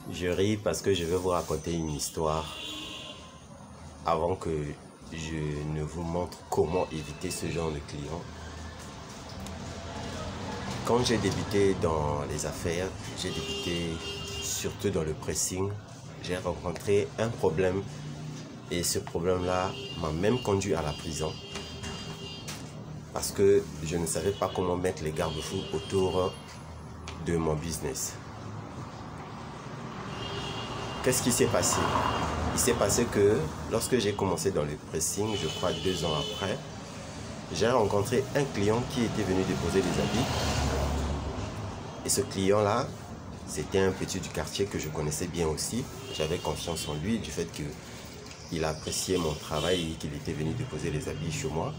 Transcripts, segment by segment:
Je ris parce que je vais vous raconter une histoire avant que je ne vous montre comment éviter ce genre de clients. Quand j'ai débuté dans les affaires, j'ai débuté surtout dans le pressing, j'ai rencontré un problème et ce problème-là m'a même conduit à la prison parce que je ne savais pas comment mettre les garde-fous autour de mon business. Qu'est-ce qui s'est passé? Il s'est passé que lorsque j'ai commencé dans le pressing, je crois 2 ans après, j'ai rencontré un client qui était venu déposer des habits. Et ce client-là, c'était un petit du quartier que je connaissais bien aussi. J'avais confiance en lui du fait qu'il appréciait mon travail et qu'il était venu déposer les habits chez moi.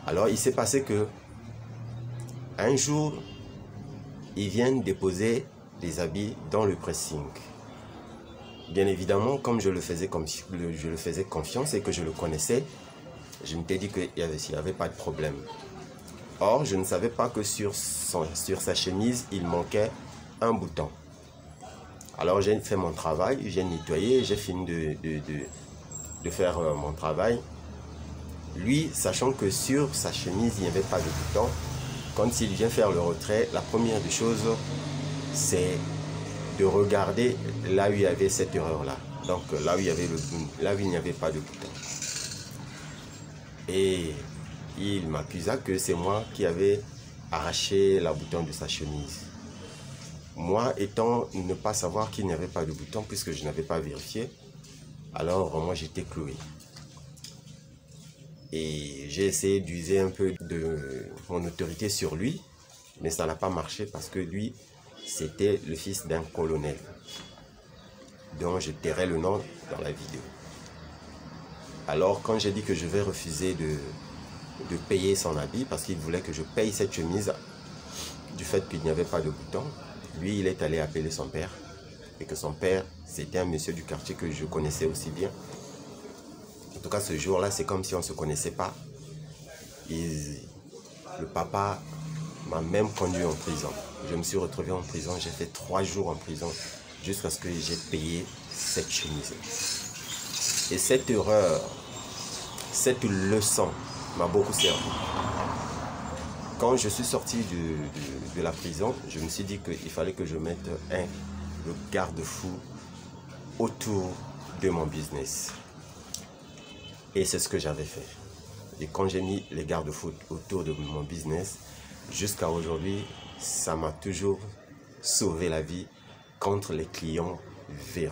Alors il s'est passé que un jour, il vient déposer les habits dans le pressing. Bien évidemment, comme je le faisais confiance et que je le connaissais, je m'étais dit qu'il n'y avait pas de problème. Or, je ne savais pas que sur sa chemise, il manquait un bouton. Alors, j'ai fait mon travail, j'ai nettoyé, j'ai fini de faire mon travail. Lui, sachant que sur sa chemise, il n'y avait pas de bouton, quand il vient faire le retrait, la première des choses, c'est de regarder là où il y avait cette erreur-là. Donc, là où il n'y avait pas de bouton. Et il m'accusa que c'est moi qui avais arraché la bouton de sa chemise. Moi, étant ne pas savoir qu'il n'y avait pas de bouton, puisque je n'avais pas vérifié, alors moi j'étais cloué. Et j'ai essayé d'user un peu de mon autorité sur lui, mais ça n'a pas marché parce que lui, c'était le fils d'un colonel, dont je tairai le nom dans la vidéo. Alors quand j'ai dit que je vais refuser de payer son habit parce qu'il voulait que je paye cette chemise du fait qu'il n'y avait pas de bouton, lui il est allé appeler son père et que son père c'était un monsieur du quartier que je connaissais aussi bien. En tout cas ce jour-là c'est comme si on ne se connaissait pas. Le papa m'a même conduit en prison. Je me suis retrouvé en prison, j'ai fait 3 jours en prison jusqu'à ce que j'ai payé cette chemise. Et cette erreur, cette leçon m'a beaucoup servi. Quand je suis sorti de la prison, je me suis dit qu'il fallait que je mette le garde-fou autour de mon business. Et c'est ce que j'avais fait. Et quand j'ai mis les garde-fous autour de mon business, jusqu'à aujourd'hui, ça m'a toujours sauvé la vie contre les clients véreux.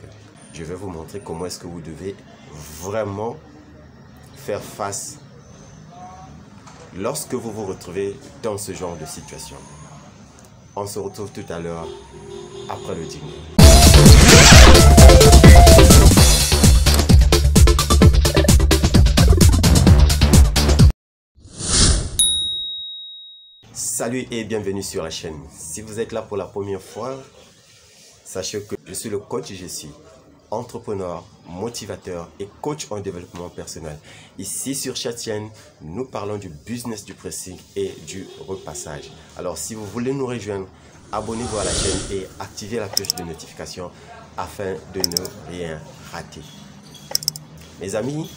Je vais vous montrer comment est-ce que vous devez vraiment faire face lorsque vous vous retrouvez dans ce genre de situation. On se retrouve tout à l'heure après le dîner. Salut et bienvenue sur la chaîne. Si vous êtes là pour la première fois, sachez que je suis le coach Jessie, entrepreneur, motivateur et coach en développement personnel. Ici sur cette chaîne, nous parlons du business du pressing et du repassage. Alors si vous voulez nous rejoindre, abonnez-vous à la chaîne et activez la cloche de notification afin de ne rien rater. Mes amis,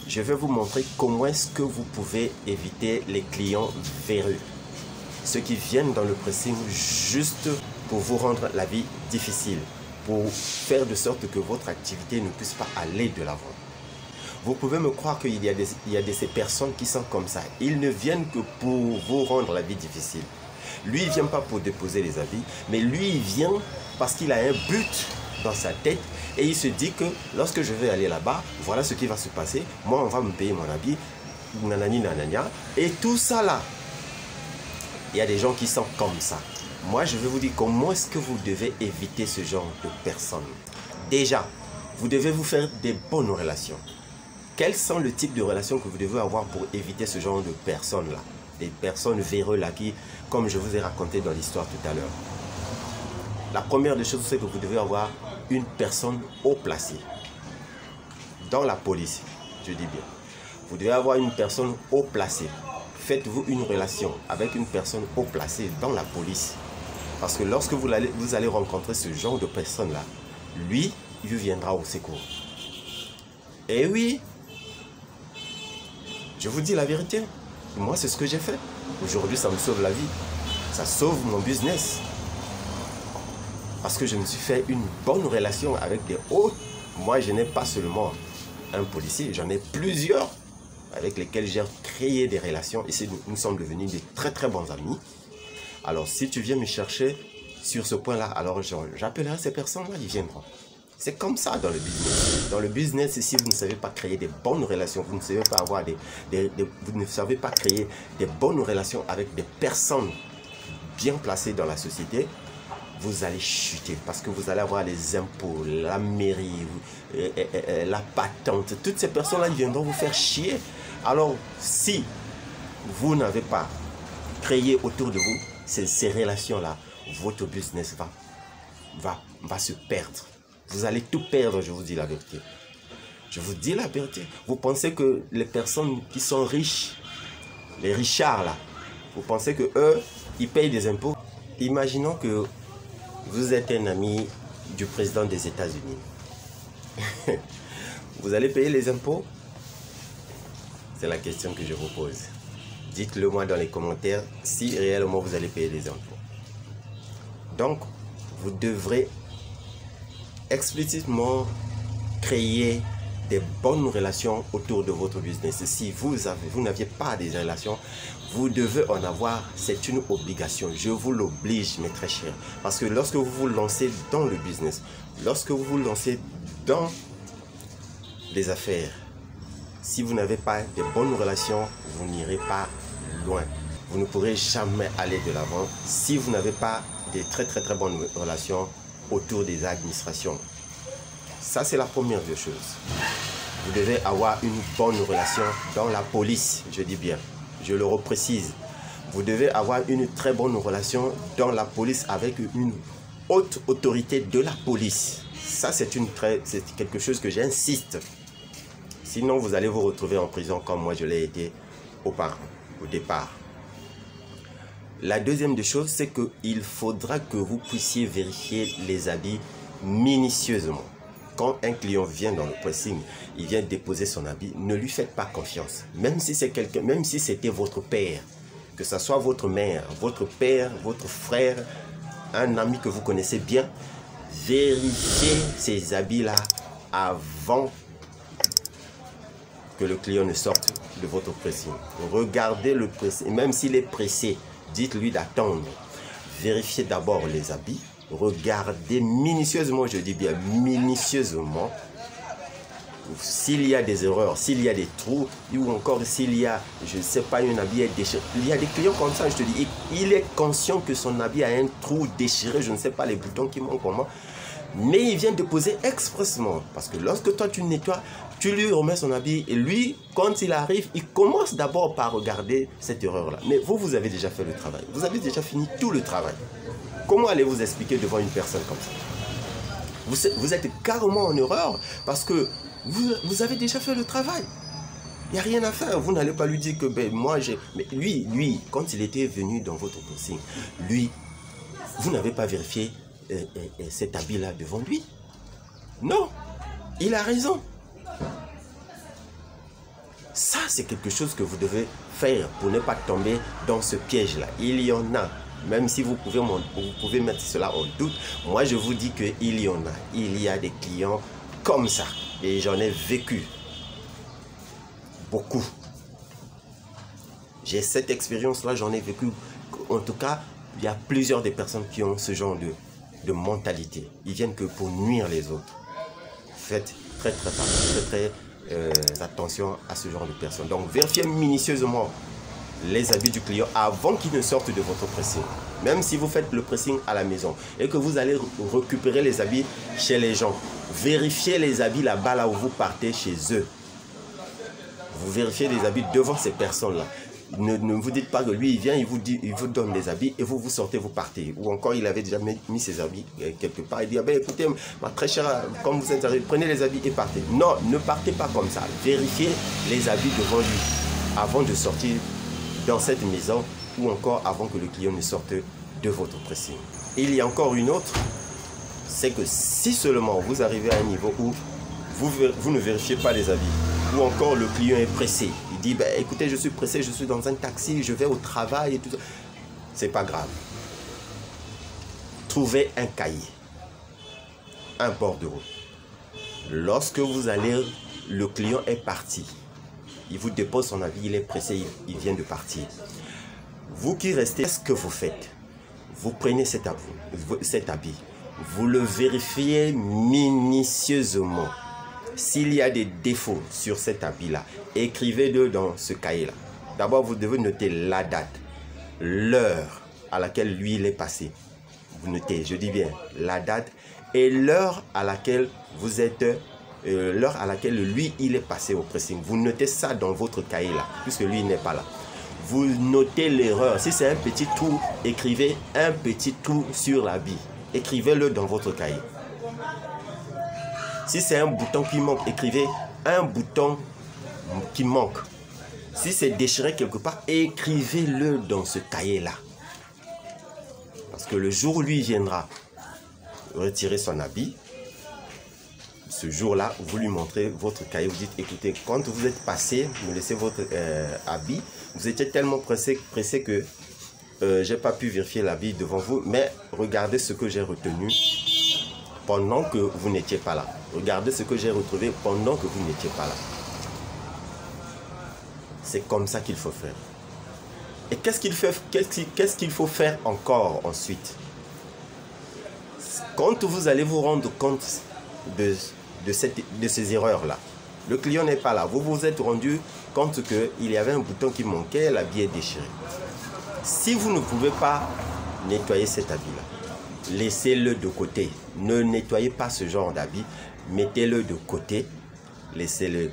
je vais vous montrer comment est-ce que vous pouvez éviter les clients véreux. Ceux qui viennent dans le pressing juste pour vous rendre la vie difficile, pour faire de sorte que votre activité ne puisse pas aller de l'avant. Vous pouvez me croire qu'il y a ces personnes qui sont comme ça. Ils ne viennent que pour vous rendre la vie difficile. Lui, il ne vient pas pour déposer les habits, mais lui, il vient parce qu'il a un but dans sa tête et il se dit que lorsque je vais aller là-bas, voilà ce qui va se passer. Moi, on va me payer mon habit, nanani, nanania, et tout ça là. Il y a des gens qui sont comme ça. Moi, je vais vous dire comment est-ce que vous devez éviter ce genre de personnes. Déjà, vous devez vous faire des bonnes relations. Quels sont le type de relations que vous devez avoir pour éviter ce genre de personnes-là? Des personnes véreuses là qui, comme je vous ai raconté dans l'histoire tout à l'heure. La première des choses, c'est que vous devez avoir une personne haut placée. Dans la police, je dis bien. Vous devez avoir une personne haut placée. Faites-vous une relation avec une personne haut placée dans la police. Parce que lorsque vous allez rencontrer ce genre de personne-là, lui, il viendra au secours. Et oui, je vous dis la vérité. Moi, c'est ce que j'ai fait. Aujourd'hui, ça me sauve la vie. Ça sauve mon business. Parce que je me suis fait une bonne relation avec des autres. Moi, je n'ai pas seulement un policier, j'en ai plusieurs avec lesquels j'ai créé des relations. Et nous sommes devenus de très très bons amis. Alors, si tu viens me chercher sur ce point-là, alors j'appellerai ces personnes-là, ils viendront. C'est comme ça dans le business. Dans le business, si vous ne savez pas créer des bonnes relations, vous ne savez pas avoir vous ne savez pas créer des bonnes relations avec des personnes bien placées dans la société, vous allez chuter parce que vous allez avoir les impôts, la mairie, la patente. Toutes ces personnes-là, ils viendront vous faire chier. Alors, si vous n'avez pas créé autour de vous ces relations-là, votre business va se perdre. Vous allez tout perdre, je vous dis la vérité. Je vous dis la vérité. Vous pensez que les personnes qui sont riches, les richards là, vous pensez que eux, ils payent des impôts? Imaginons que vous êtes un ami du président des États-Unis. Vous allez payer les impôts? C'est la question que je vous pose. Dites-le moi dans les commentaires si réellement vous allez payer les impôts. Donc, vous devrez explicitement créer des bonnes relations autour de votre business. Si vous n'aviez pas des relations, vous devez en avoir. C'est une obligation. Je vous l'oblige, mes très chers. Parce que lorsque vous vous lancez dans le business, lorsque vous vous lancez dans les affaires, si vous n'avez pas de bonnes relations, vous n'irez pas loin. Vous ne pourrez jamais aller de l'avant si vous n'avez pas de très très bonnes relations autour des administrations. Ça, c'est la première des choses. Vous devez avoir une bonne relation dans la police, je dis bien, je le reprécise. Vous devez avoir une très bonne relation dans la police avec une haute autorité de la police. Ça, c'est quelque chose que j'insiste. Sinon, vous allez vous retrouver en prison comme moi je l'ai été au départ. La deuxième des choses, c'est qu'il faudra que vous puissiez vérifier les habits minutieusement. Quand un client vient dans le pressing, il vient déposer son habit, ne lui faites pas confiance. Même si c'est quelqu'un, même si c'était votre père, que ce soit votre mère, votre père, votre frère, un ami que vous connaissez bien, vérifiez ces habits-là avant que le client ne sorte de votre pressing. Regardez le pressing, même s'il est pressé, dites-lui d'attendre. Vérifiez d'abord les habits. Regardez minutieusement, je dis bien minutieusement, s'il y a des erreurs, s'il y a des trous, ou encore s'il y a, je ne sais pas, un habit est déchiré. Il y a des clients comme ça, je te dis, il est conscient que son habit a un trou déchiré, je ne sais pas les boutons qui manquent comment, mais il vient déposer expressement. Parce que lorsque toi tu nettoies, tu lui remets son habit et lui, quand il arrive, il commence d'abord par regarder cette erreur-là. Mais vous avez déjà fait le travail, vous avez déjà fini tout le travail. Comment allez-vous expliquer devant une personne comme ça? Vous êtes carrément en erreur parce que vous avez déjà fait le travail. Il n'y a rien à faire. Vous n'allez pas lui dire que ben, moi j'ai... Mais lui, quand il était venu dans votre pressing, lui, vous n'avez pas vérifié cet habit-là devant lui. Non, il a raison. Ça, c'est quelque chose que vous devez faire pour ne pas tomber dans ce piège-là. Il y en a. Même si vous pouvez mettre cela en doute, moi je vous dis qu'il y en a. Il y a des clients comme ça. Et j'en ai vécu beaucoup. J'ai cette expérience-là, j'en ai vécu. En tout cas, il y a plusieurs des personnes qui ont ce genre de mentalité. Ils viennent que pour nuire les autres. Faites très attention à ce genre de personnes. Donc vérifiez minutieusement les habits du client avant qu'il ne sorte de votre pressing. Même si vous faites le pressing à la maison et que vous allez récupérer les habits chez les gens, vérifiez les habits là-bas, là où vous partez chez eux. Vous vérifiez les habits devant ces personnes-là. Ne vous dites pas que lui, il vient, il vous donne les habits et vous sortez, vous partez. Ou encore, il avait déjà mis ses habits quelque part. Il dit, ah ben, écoutez, ma très chère, comme vous êtes arrivé, prenez les habits et partez. Non, ne partez pas comme ça. Vérifiez les habits devant lui avant de sortir dans cette maison ou encore avant que le client ne sorte de votre pressing. Il y a encore une autre, c'est que si seulement vous arrivez à un niveau où vous ne vérifiez pas les avis, ou encore le client est pressé, il dit ben, écoutez, je suis pressé, je suis dans un taxi, je vais au travail et tout ça, c'est pas grave. Trouvez un cahier, un bordereau. Lorsque vous allez, le client est parti, il vous dépose son avis, il est pressé, il vient de partir. Vous qui restez, qu'est-ce que vous faites? Vous prenez cet habit, vous le vérifiez minutieusement. S'il y a des défauts sur cet habit-là, écrivez-le dans ce cahier-là. D'abord, vous devez noter la date, l'heure à laquelle lui il est passé. Vous notez, je dis bien, la date et l'heure à laquelle vous êtes, l'heure à laquelle lui il est passé au pressing. Vous notez ça dans votre cahier-là, puisque lui il n'est pas là. Vous notez l'erreur. Si c'est un petit trou, écrivez un petit trou sur l'habit. Écrivez-le dans votre cahier. Si c'est un bouton qui manque, écrivez un bouton qui manque. Si c'est déchiré quelque part, écrivez-le dans ce cahier-là. Parce que le jour où lui viendra retirer son habit, ce jour-là, vous lui montrez votre cahier. Vous dites, écoutez, quand vous êtes passé, me laissez votre habit, vous étiez tellement pressé que je n'ai pas pu vérifier l'habit devant vous, mais regardez ce que j'ai retenu pendant que vous n'étiez pas là. Regardez ce que j'ai retrouvé pendant que vous n'étiez pas là. C'est comme ça qu'il faut faire. Et qu'est-ce qu'il faut faire encore ensuite? Quand vous allez vous rendre compte de ces erreurs-là, le client n'est pas là. Vous vous êtes rendu compte qu'il y avait un bouton qui manquait, l'habit est déchiré. Si vous ne pouvez pas nettoyer cet habit-là, laissez-le de côté. Ne nettoyez pas ce genre d'habit. Mettez-le de côté. Laissez-le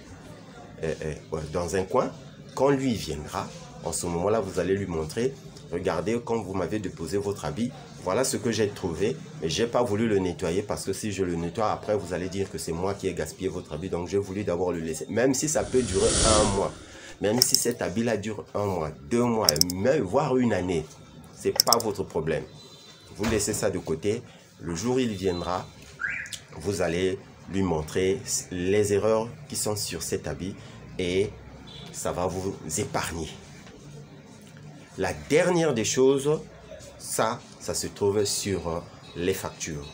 dans un coin. Quand lui viendra, en ce moment-là, vous allez lui montrer. Regardez, quand vous m'avez déposé votre habit, voilà ce que j'ai trouvé. Mais je n'ai pas voulu le nettoyer parce que si je le nettoie, après, vous allez dire que c'est moi qui ai gaspillé votre habit. Donc, j'ai voulu d'abord le laisser. Même si ça peut durer un mois. Même si cet habit-là dure un mois, 2 mois, même, voire une année. Ce n'est pas votre problème. Vous laissez ça de côté. Le jour où il viendra, vous allez lui montrer les erreurs qui sont sur cet habit et ça va vous épargner. La dernière des choses, ça se trouve sur les factures.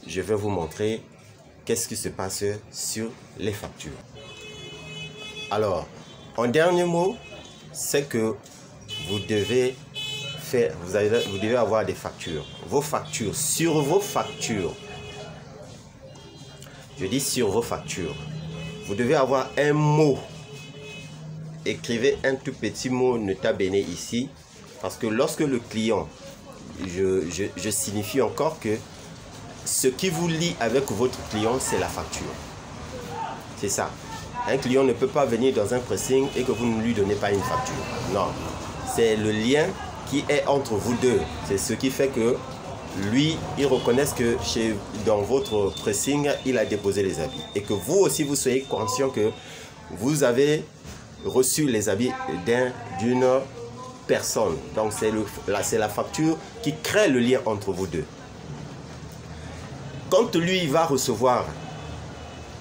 Je vais vous montrer qu'est-ce qui se passe sur les factures. Alors, en dernier mot, c'est que vous devez avoir des factures. Vos factures, sur vos factures. Je dis sur vos factures. Vous devez avoir un mot. Écrivez un tout petit mot nota bene ici. Parce que lorsque le client, je signifie encore que ce qui vous lie avec votre client, c'est la facture. C'est ça. Un client ne peut pas venir dans un pressing et que vous ne lui donnez pas une facture. Non. C'est le lien qui est entre vous deux. C'est ce qui fait que lui, il reconnaisse que dans votre pressing, il a déposé les habits. Et que vous aussi, vous soyez conscient que vous avez reçu les habits d'une personne. Donc, c'est la facture qui crée le lien entre vous deux. Quand lui, il va recevoir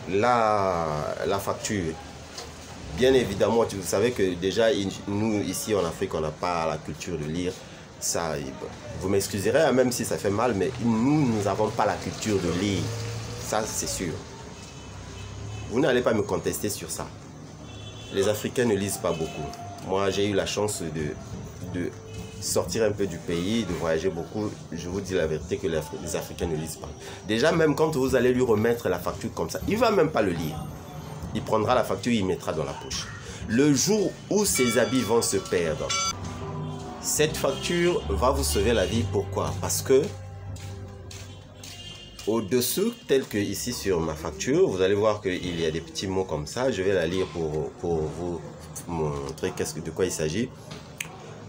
la facture, bien évidemment, vous savez que déjà, nous, ici en Afrique, on n'a pas la culture de lire. Ça, vous m'excuserez, même si ça fait mal, mais nous n'avons pas la culture de lire. Ça, c'est sûr. Vous n'allez pas me contester sur ça. Les Africains ne lisent pas beaucoup. Moi, j'ai eu la chance de sortir un peu du pays, de voyager beaucoup. Je vous dis la vérité que les Africains ne lisent pas. Déjà, même quand vous allez lui remettre la facture comme ça, il ne va même pas le lire. Il prendra la facture, il mettra dans la poche. Le jour où ses habits vont se perdre, cette facture va vous sauver la vie. Pourquoi? Parce que au-dessous, tel que ici sur ma facture, vous allez voir qu'il y a des petits mots comme ça. Je vais la lire pour vous montrer de quoi il s'agit.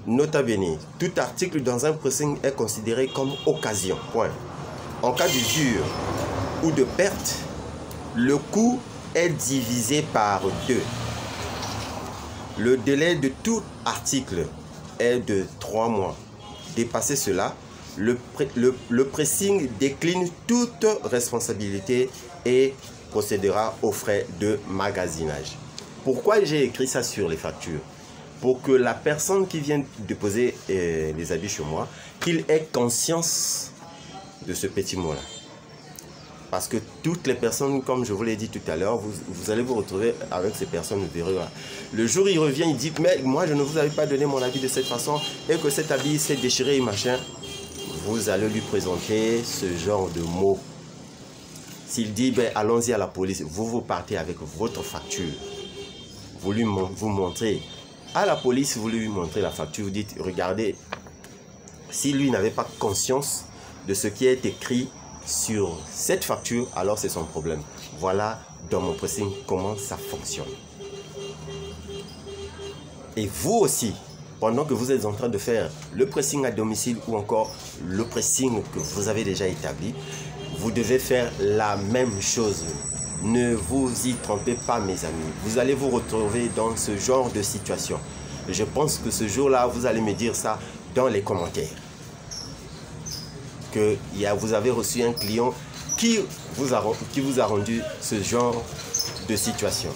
Nota bene, tout article dans un pressing est considéré comme occasion. Point. En cas d'usure ou de perte, le coût est divisé par 2. Le délai de tout article est de 3 mois. dépasser cela, le pressing décline toute responsabilité et procédera aux frais de magasinage. Pourquoi j'ai écrit ça sur les factures? Pour que la personne qui vient déposer les habits chez moi, qu'il ait conscience de ce petit mot-là. Parce que toutes les personnes, comme je vous l'ai dit tout à l'heure, vous allez vous retrouver avec ces personnes véreuses. Le jour où il revient, il dit, mais moi je ne vous avais pas donné mon habit de cette façon et que cet habit s'est déchiré et machin. Vous allez lui présenter ce genre de mots. S'il dit, ben, allons-y à la police, vous partez avec votre facture. Vous montrez à la police, vous lui montrez la facture, vous dites, regardez, si lui n'avait pas conscience de ce qui est écrit sur cette facture, alors c'est son problème. Voilà dans mon pressing comment ça fonctionne. Et vous aussi, pendant que vous êtes en train de faire le pressing à domicile ou encore le pressing que vous avez déjà établi, vous devez faire la même chose. Ne vous y trompez pas, mes amis. Vous allez vous retrouver dans ce genre de situation. Je pense que ce jour-là, vous allez me dire ça dans les commentaires. Que vous avez reçu un client qui vous a rendu ce genre de situation.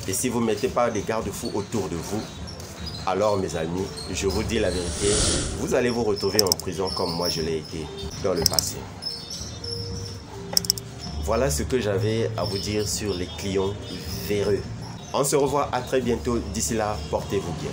Et si vous ne mettez pas des garde-fous autour de vous, alors mes amis, je vous dis la vérité, vous allez vous retrouver en prison comme moi je l'ai été dans le passé. Voilà ce que j'avais à vous dire sur les clients véreux. On se revoit à très bientôt. D'ici là, portez-vous bien.